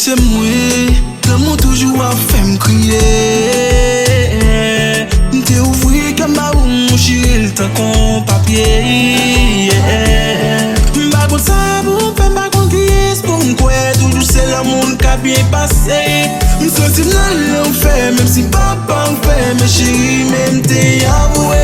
c'est moi, l'amour toujours a fait me crier. T'es ouvri comme ma mon chil, t'as qu'on papier. M'ba contre ça, pour faire m'ba contre qui pour m'couer, toujours c'est l'amour qui a bien passé. M'senti dans l'enfer, même si papa me fait, mais chérie, même t'es avoué.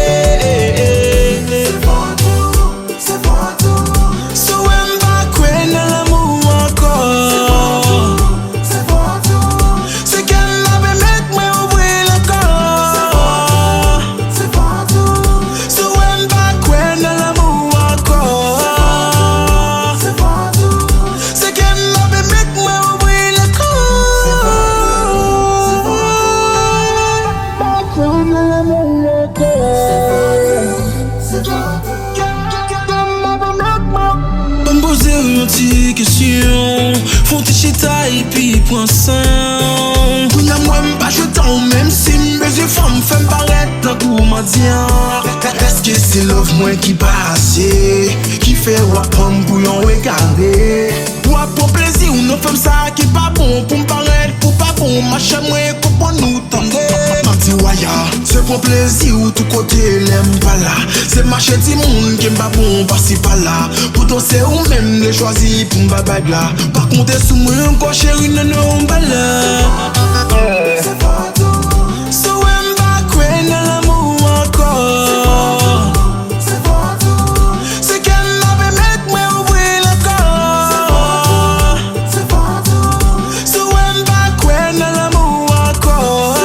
Question, font tes chita et puis point sang. Pour n'a moi m'pas je t'en même si mes femmes fait paraître dans tout ma dia. Est-ce que c'est love moi qui passe, qui fait wap pour yon regarder. Wap pour plaisir ou non femme ça qui pas bon pour m'paraître pour pas bon. Machin moi pour nous tendre. M'a waya, c'est pour plaisir ou tout côté l'aime pas là. C'est marcher du monde qui m'pas bon par-ci par-là. Pourtant c'est ou même les choisi pour m'ba bag là. Par contre sous moi encore chérie non non bala. C'est pas tout. So m'ba croire dans l'amour encore. C'est pas tout. C'est qu'elle m'avait mettre moi ouvrir le corps. C'est pas tout. So m'ba croire dans l'amour encore.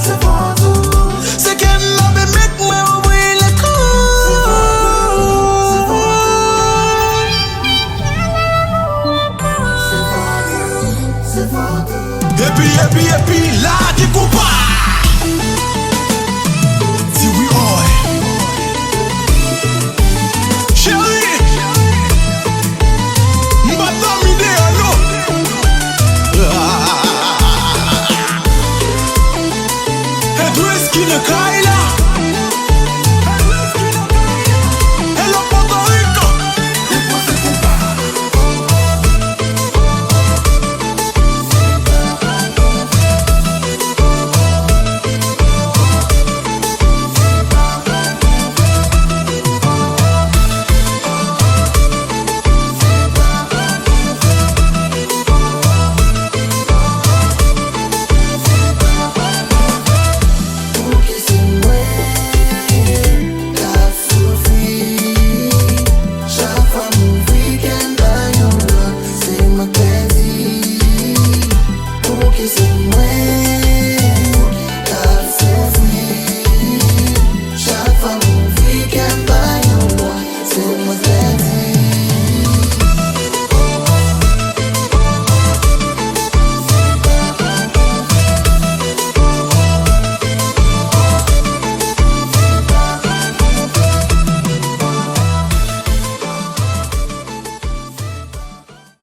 C'est pas tout. C'est qu'elle m'avait mettre moi ouvrir le corps. Et puis, là, qui coupa. Si oui, oh. Chérie, m'ba dormir à l'eau. Et d'où est-ce qu'il ne caille là? Hello, Puerto Rico. C'est moi